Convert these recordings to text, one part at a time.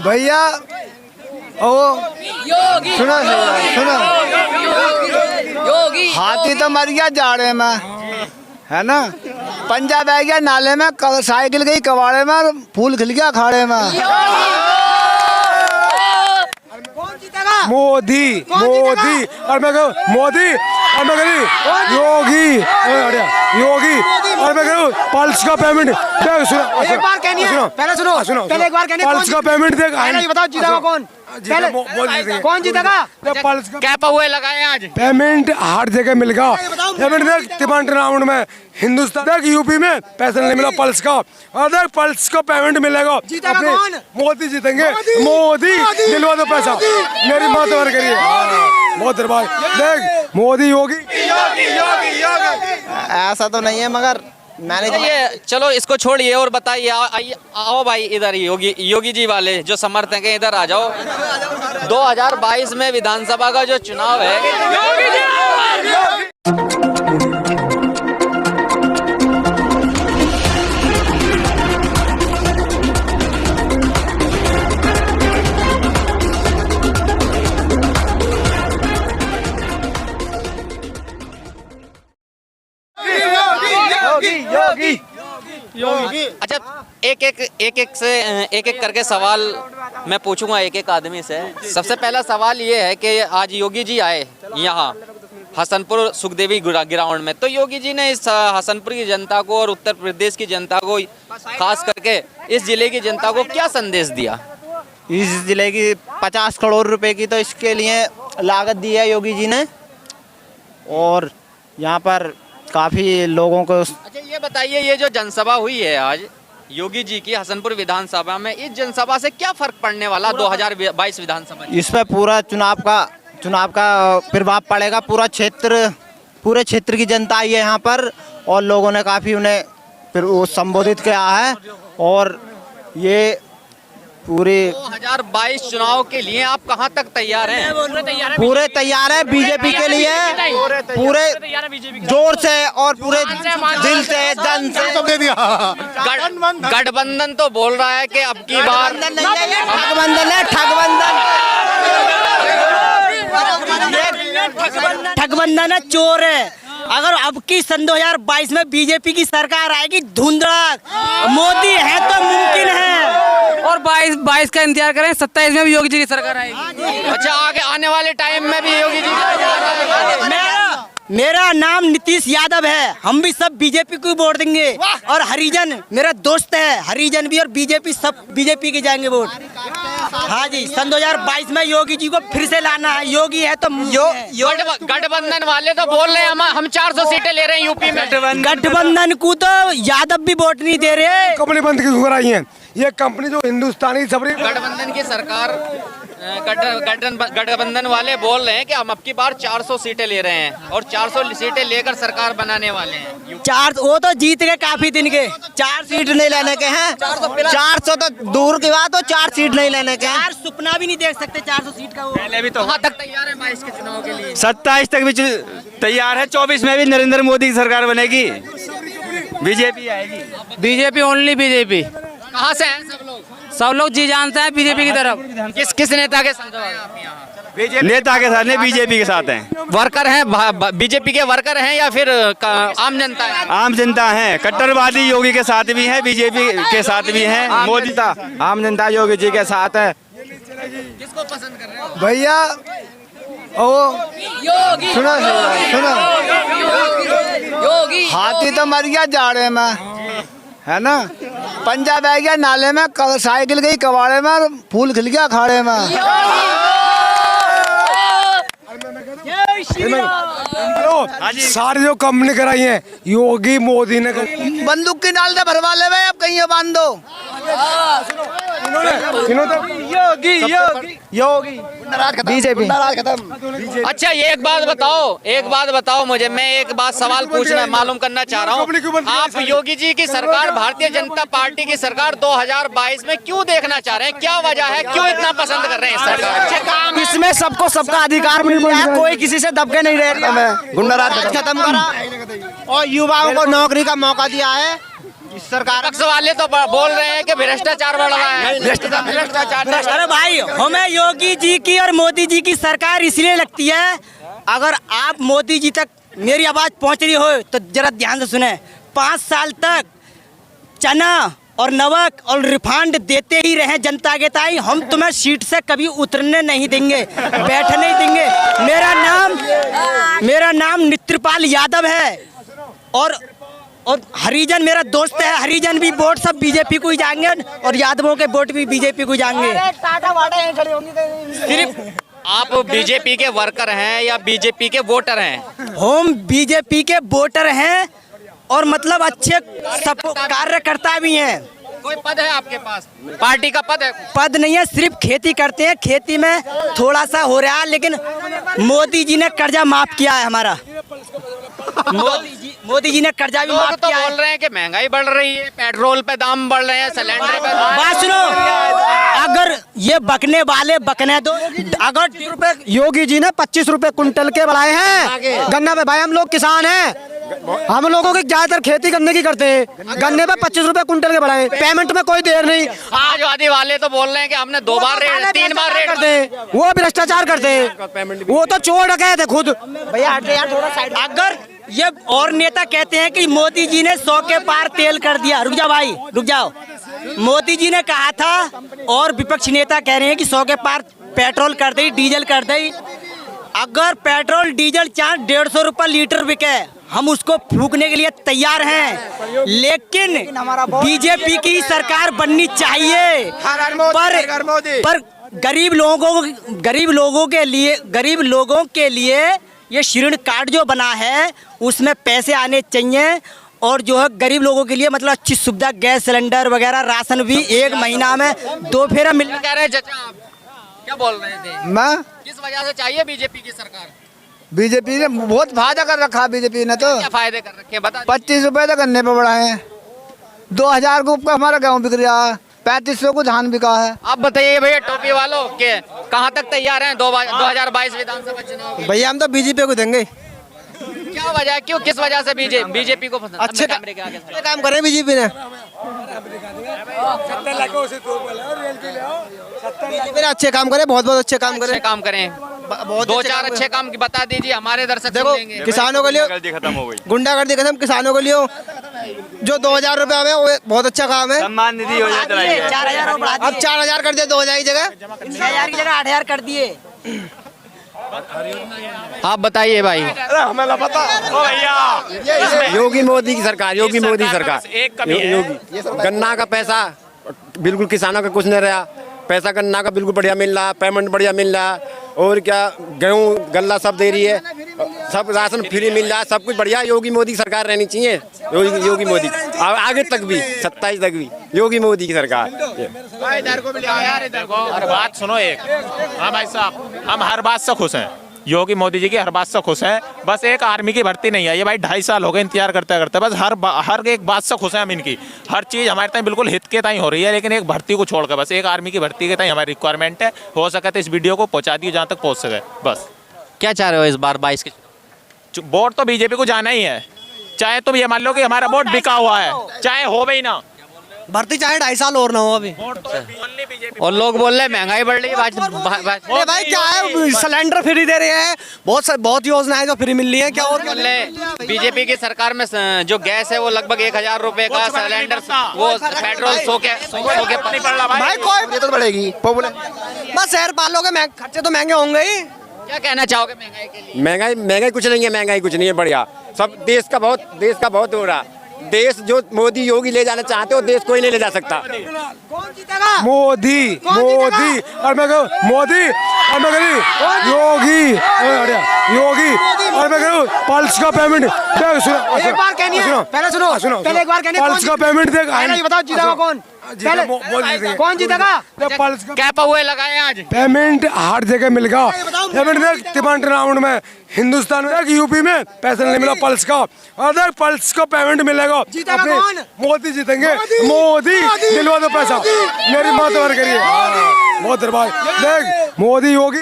भैया ओ सुनो सुनो हाथी तो मर गया जाड़े में, है ना। पंजा बह गया नाले में, साइकिल गई कबाड़े में, फूल खिल गया अखाड़े में। मोदी मोदी और मैं कहूँ मोदी और मैं कहूँ योगी योगी और मैं कहूँ पल्स का पेमेंट सुनो एक बार कहनी है, पहले सुनो सुनो पहले एक बार कहनी पल्स का पेमेंट देख ये बताओ जीतेगा कौन, पहले कौन जीतेगा? पल्स का क्या पौए लगाए आज? पेमेंट हर जगह मिलेगा। पेमेंट देख तिमांड राउंड में हिंदुस्तान देख यूपी में पैसा नहीं मिला पल्स का, और देख पल्स का पेमेंट मिलेगा। जीतेगा कौन? मोदी जीतेंगे। मोदी दिलवा दो पैसा, मेरी बात और करिए बहुत दरबार देख मोदी योगी। ऐसा तो नहीं है मगर मैंने ये चलो इसको छोड़िए और बताइए, आओ भाई इधर योगी जी वाले जो समर्थक हैं इधर आ जाओ। 2022 में विधानसभा का जो चुनाव है, अच्छा एक एक करके सवाल मैं पूछूंगा एक एक आदमी से। सबसे पहला सवाल ये है कि आज योगी जी आए यहाँ हसनपुर सुखदेवी ग्राउंड में, तो योगी जी ने इस हसनपुर की जनता को और उत्तर प्रदेश की जनता को, खास करके इस जिले की जनता को क्या संदेश दिया? इस जिले की 50 करोड़ रुपए की तो इसके लिए लागत दी है योगी जी ने, और यहाँ पर काफ़ी लोगों को। अच्छा ये बताइए, ये जो जनसभा हुई है आज योगी जी की हसनपुर विधानसभा में, इस जनसभा से क्या फर्क पड़ने वाला 2022 विधानसभा? इस पर पूरा चुनाव का प्रभाव पड़ेगा। पूरे क्षेत्र की जनता आई है यहाँ पर, और लोगों ने काफ़ी उन्हें फिर वो संबोधित किया है। और ये पूरे 2022 चुनाव के लिए आप कहां तक तैयार हैं? पूरे तैयार है बीजेपी के लिए, पूरे जोर से और पूरे दिल से, जन से। गठबंधन तो बोल रहा है कि अब की बार ठगबंधन है, ठगबंधन है, चोर है। अगर अब की सन 2022 में बीजेपी की सरकार आएगी धुंधला, मोदी है तो मुमकिन है। और 22 का इंतजार करें, 27 में भी योगी जी की सरकार आएगी। अच्छा आगे आने वाले टाइम में भी योगी जी। मेरा नाम नीतीश यादव है, हम भी सब बीजेपी को वोट देंगे। और हरिजन मेरा दोस्त है, हरिजन भी और बीजेपी सब बीजेपी के जाएंगे वोट। हाँ जी, सन 2022 में योगी जी को फिर से लाना है। योगी है तो गठबंधन वाले तो बोल रहे हैं हम 400 सीटें ले रहे हैं यूपी में। गठबंधन को तो यादव भी वोट नहीं दे रहे। कंपनी बंद क्यों कराई है? ये कंपनी जो हिंदुस्तानी सबरी गठबंधन की सरकार, गठबंधन वाले बोल रहे हैं कि हम अब की बार 400 सीटें ले रहे हैं और 400 सीटें लेकर सरकार बनाने वाले हैं। 4 वो तो जीत गए काफी दिन के। 4 सीट नहीं लेने के हैं, 400 तो दूर की बात हो, 4 सीट नहीं लेने के हैं। 4 सपना भी नहीं देख सकते 400 सीट का। वो पहले भी तो कहाँ तक तैयार है 22 के चुनाव के लिए? 27 तक भी तैयार है, 24 में भी नरेंद्र मोदी की सरकार बनेगी, बीजेपी आएगी। BJP only BJP. कहाँ से हैं सब लोग? सब लोग जी जानते हैं बीजेपी की तरफ। किस नेता के साथ आप यहाँ? नेता के साथ नहीं, बीजेपी के साथ हैं। वर्कर हैं, बीजेपी के वर्कर हैं या फिर आम जनता है? आम जनता है, कट्टरवादी योगी के साथ भी है, बीजेपी के साथ भी है। मोदी आम जनता योगी जी के साथ है। किसको पसंद कर रहे हो? भैया ओ सुनो सुनो हाथी तो मर गया जाड़े में, है ना। पंजा बह गया नाले में, साइकिल गई कबाड़े में, फूल खिल गया अखाड़े में। सारी जो कंपनी कराई है योगी मोदी ने बंदूक की नाल से भरवा ले भाई, अब कहीं बांध दो। योगी बीजेपी। अच्छा ये एक बात बताओ मुझे, मैं एक बात सवाल पूछना मालूम करना चाह रहा हूँ। आप योगी जी की सरकार, भारतीय जनता पार्टी की सरकार 2022 में क्यों देखना चाह रहे हैं? क्या वजह है, क्यों इतना पसंद कर रहे हैं सरकार? इसमें सबको सबका अधिकार मिल रहा है, कोई किसी से दबके नहीं रह रहा। गुंडाराज खत्म करा और युवाओं को नौकरी का मौका दिया है। इस सरकार पक्ष वाले तो बोल रहे हैं कि भ्रष्टाचार बढ़ रहा है। भ्रष्टाचार अरे भाई, हमें योगी जी की और मोदी जी की सरकार इसलिए लगती है, अगर आप मोदी जी तक मेरी आवाज पहुंच रही हो तो जरा ध्यान से सुने। 5 साल तक चना और नमक और रिफांड देते ही रहे जनता के ताई, हम तुम्हें सीट से कभी उतरने नहीं देंगे, बैठने नहीं देंगे। मेरा नाम नित्रपाल यादव है और हरिजन मेरा दोस्त है। हरिजन भी वोट सब बीजेपी को ही जाएंगे और यादवों के वोट भी बीजेपी को जाएंगे। सिर्फ आप बीजेपी के वर्कर हैं या बीजेपी के वोटर हैं? हम बीजेपी के वोटर हैं और मतलब अच्छे सब कार्यकर्ता भी हैं। कोई पद है आपके पास? पार्टी का पद है? पद नहीं है, सिर्फ खेती करते हैं। खेती में थोड़ा सा हो रहा है, लेकिन मोदी जी ने कर्जा माफ किया है हमारा। मोदी जी ने कर्जा भी लोग माफ तो किया है। बोल रहे हैं कि महंगाई बढ़ रही है, पेट्रोल पे दाम बढ़ रहे हैं, सिलेंडर पे बात सुनो, अगर ये बकने वाले बकने दो। अगर योगी जी ने 25 रुपए कुंटल के बढ़ाए हैं गन्ना पे। भाई हम लोग किसान हैं, हम लोगों की ज्यादातर खेती गन्ने की करते हैं। गन्ने पे 25 रुपए कुंटल के बढ़ाए, पेमेंट में कोई देर नहीं। समाजवादी वाले तो बोल रहे हैं कि हमने 2 बार रेट 3 बार रेट करते हैं, वो भ्रष्टाचार करते हैं, वो तो चोर डकैत है खुद। भैया थोड़ा साइड। अगर ये और नेता कहते हैं कि मोदी जी ने 100 के पार तेल कर दिया, रुक जाओ भाई, रुक जाओ। मोदी जी ने कहा था और विपक्ष नेता कह रहे हैं कि 100 के पार पेट्रोल कर दी, डीजल कर दी। अगर पेट्रोल डीजल चाहे 150 रुपये लीटर बिके, हम उसको फूकने के लिए तैयार हैं, लेकिन बीजेपी की सरकार बननी चाहिए। पर गरीब लोगों के लिए ये ऋण कार्ड जो बना है उसमें पैसे आने चाहिए, और जो है गरीब लोगों के लिए मतलब अच्छी सुविधा, गैस सिलेंडर वगैरह, राशन भी 1 महीना में 2 फेरा मिल। क्या कह रहे हैं चाचा आप? क्या बोल रहे थे? मैं किस वजह से चाहिए बीजेपी की सरकार? बीजेपी ने बहुत फायदा कर रखा। बीजेपी ने तो क्या फायदे कर रखे हैं बता। 25 रुपए तक गन्ने पे बढ़ाए हैं, 2000 को हमारा गेहूँ बिक रहा है, 3500 को धान बिका है। आप बताइए भैया टोपी वालों के कहाँ तक तैयार हैं 2022 विधानसभा चुनाव के? भैया हम तो बीजेपी को देंगे। क्या वजह, क्यों, किस वजह से बीजेपी को पसंद? अच्छे कैमरे के आगे से। काम करे बीजेपी ने, अच्छे काम करे, बहुत अच्छे काम करे। अच्छे काम करें, 2-4 अच्छे काम की बता दीजिए, हमारे दर्शक देखो सुनेंगे। किसानों के लिए खत्म हो गई, गुंडागर्दी खत्म, किसानों के लिए जो 2000 रुपए आवे वो बहुत अच्छा काम है। सम्मान निधि योजना चलाई है। 4000 बढ़ा अब 4000 कर दिया, 2000 की जगह 6000 की जगह 8000 कर दिए। आप बताइए भाई। हमें पता योगी मोदी की सरकार, योगी मोदी सरकार। एक कमी है। योगी गन्ना का पैसा बिल्कुल किसानों का कुछ नहीं रहा, पैसा गन्ना का बिल्कुल बढ़िया मिल रहा, पेमेंट बढ़िया मिल रहा, और क्या गेहूँ गल्ला सब दे रही है, सब राशन फ्री मिल रहा है, सब कुछ बढ़िया। योगी मोदी की सरकार रहनी चाहिए, योगी मोदी आगे तक भी 27 तक भी योगी मोदी की सरकार। हर बात सुनो एक। हाँ भाई साहब, हम हर बात से खुश हैं, योगी मोदी जी की हर बात से खुश हैं। बस एक आर्मी की भर्ती नहीं है, ये भाई 2.5 साल हो गए इंतजार करते करते। बस हर एक बात से खुश हैं हम इनकी। हर चीज़ हमारे ताई बिल्कुल हित के ताई हो रही है, लेकिन एक भर्ती को छोड़कर बस एक आर्मी की भर्ती के ताई हमारी रिक्वायरमेंट है। हो सके तो इस वीडियो को पहुँचा दिए जहाँ तक पहुँच सके। बस क्या चाह रहे हो इस बार 22 के? वोट तो बीजेपी को जाना ही है, चाहे तो ये मान लो कि हमारा वोट बिका हुआ है, चाहे हो भी ना भर्ती, चाहे 2.5 साल और ना हो अभी। और लोग बोल रहे हैं महंगाई बढ़ रही है। अरे भाई क्या है, सिलेंडर फ्री दे रहे हैं, बहुत योजनाएं जो फ्री मिल रही है। क्या और बोल रहे बीजेपी की सरकार में जो गैस है वो लगभग 1000 रुपए का, सिलेंडर वो पेट्रोल 100 के नहीं पड़ रहा भाई कोई तो बढ़ेगी। बस शहर पालों के खर्चे तो महंगे होंगे ही। क्या कहना चाहोगे महंगाई के लिए? महंगाई कुछ नहीं है, महंगाई कुछ नहीं है, बढ़िया सब। देश का बहुत हो रहा। देश जो मोदी योगी ले जाना चाहते हो, देश कोई नहीं ले जा सकता। कौन जीतेगा? मोदी और मैं कहूँ मोदी और मैं कहूँ योगी और मैं कहूँ पल्स का पेमेंट एक बार कहनी है, पहले सुनो, पहले एक बार कहनी है, पल्स का पेमेंट देख, ये बताओ जीतेगा कौन? पहले कौन जीतेगा? पल्स का क्या पहुए लगाए आज? पेमेंट हर जगह मिलेगा। पेमेंट देख, तिमांट राउंड में हिंदुस्तान में, यूपी में पैसा नहीं मिला पल्स का, और देख पल्स का पेमेंट मिलेगा। जीतेगा कौन? मोदी जीतेंगे। मोदी दिलवा दो पैसा, मेरी बात और करिए। बहुत भाई देख, मोदी योगी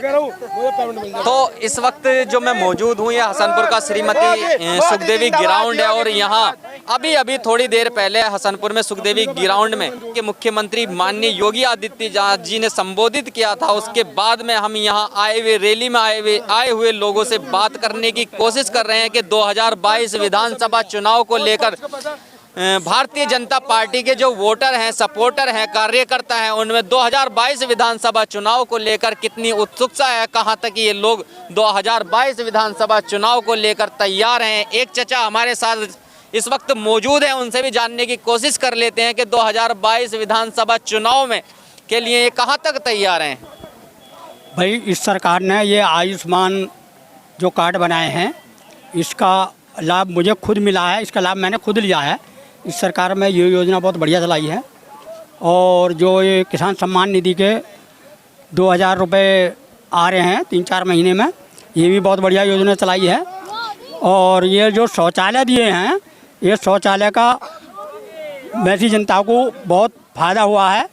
कह रहा हूँ मुझे पेमेंट मिल जाए। तो इस वक्त जो मैं मौजूद हूँ ये हसनपुर का श्रीमती सुखदेवी ग्राउंड है और यहाँ अभी थोड़ी देर पहले हसनपुर में सुखदेवी ग्राउंड में के मुख्यमंत्री माननीय योगी आदित्यनाथ जी ने संबोधित किया था। उसके बाद में हम यहाँ आए हुए रैली में आए हुए लोगों से बात करने की कोशिश कर रहे हैं कि 2022 विधानसभा चुनाव को लेकर भारतीय जनता पार्टी के जो वोटर हैं, सपोर्टर हैं, कार्यकर्ता हैं, उनमें 2022 विधानसभा चुनाव को लेकर कितनी उत्सुकता है, कहां तक ये लोग 2022 विधानसभा चुनाव को लेकर तैयार हैं। एक चचा हमारे साथ इस वक्त मौजूद हैं, उनसे भी जानने की कोशिश कर लेते हैं कि 2022 विधानसभा चुनाव में के लिए ये कहां तक तैयार हैं। भाई इस सरकार ने ये आयुष्मान जो कार्ड बनाए हैं इसका लाभ मुझे खुद मिला है, इसका लाभ मैंने खुद लिया है। इस सरकार में ये योजना बहुत बढ़िया चलाई है और जो ये किसान सम्मान निधि के 2000 रुपये आ रहे हैं 3-4 महीने में, ये भी बहुत बढ़िया योजना चलाई है। और ये जो शौचालय दिए हैं, ये शौचालय का वैसी जनता को बहुत फ़ायदा हुआ है।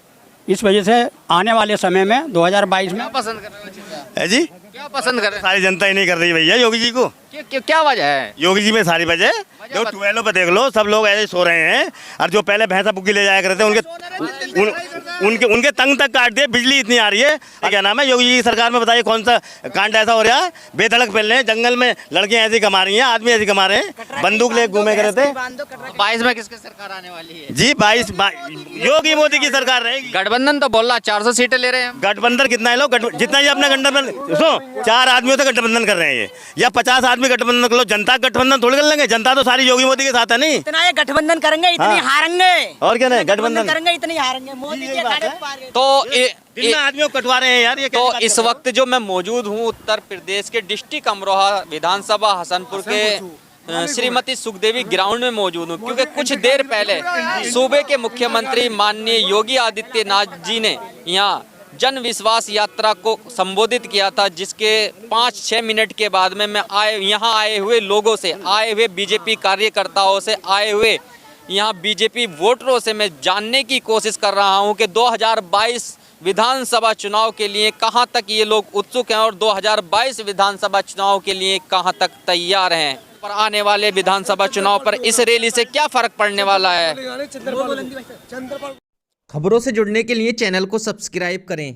इस वजह से आने वाले समय में 2022 में पसंद कर रहे है जी, क्या पसंद कर रहे सारी जनता ही नहीं कर रही भैया योगी जी को। क्या वजह है? योगी जी में सारी वजह जो ट्वेलों पे देख लो, सब लोग ऐसे सो रहे हैं और जो पहले भैंसा बुग्गी ले जाया करते उनके उनके तंग तक काट दिए। बिजली इतनी आ रही है, क्या नाम है योगी जी की सरकार में, बताइए कौन सा कांड ऐसा हो रहा है। बेधड़क फैल रहे हैं, जंगल में लड़कियां ऐसी कमा रही हैं, आदमी ऐसी कमा रहे हैं, बंदूक ले घूमे करे थे। 22 में किसकी सरकार आने वाली है जी? 22 योगी मोदी की सरकार रहेगी। गठबंधन तो बोल रहा 400 सीटें ले रहे हैं। गठबंधन कितना है लोग, जितना ये अपना गठबंधन सुनो 4 आदमियों से गठबंधन कर रहे हैं ये, या 50 आदमी गठबंधन कर लो, जनता गठबंधन थोड़ी कर लेंगे। जनता तो सारी योगी मोदी के साथ है। नहीं इतना ये गठबंधन करेंगे इतनी हारेंगे, और क्या नहीं गठबंधन करेंगे इतनी हारेंगे। मोदी के अखाड़े पे पार गए। तो आदमियों को कटवा रहे हैं यार ये। तो इस वक्त जो मैं मौजूद हूँ उत्तर प्रदेश के डिस्ट्रिक्ट अमरोहा विधानसभा हसनपुर के श्रीमती सुखदेवी ग्राउंड में मौजूद हूँ, क्योंकि कुछ देर पहले सूबे के मुख्यमंत्री माननीय योगी आदित्यनाथ जी ने यहाँ जन विश्वास यात्रा को संबोधित किया था, जिसके 5-6 मिनट के बाद में मैं यहाँ आए हुए लोगों से, आए हुए बीजेपी कार्यकर्ताओं से, आए हुए यहाँ बीजेपी वोटरों से मैं जानने की कोशिश कर रहा हूँ कि 2022 विधानसभा चुनाव के लिए कहाँ तक ये लोग उत्सुक हैं और 2022 विधानसभा चुनाव के लिए कहाँ तक तैयार हैं। पर आने वाले विधानसभा चुनाव पर इस रैली से क्या फर्क पड़ने वाला है। खबरों से जुड़ने के लिए चैनल को सब्सक्राइब करें।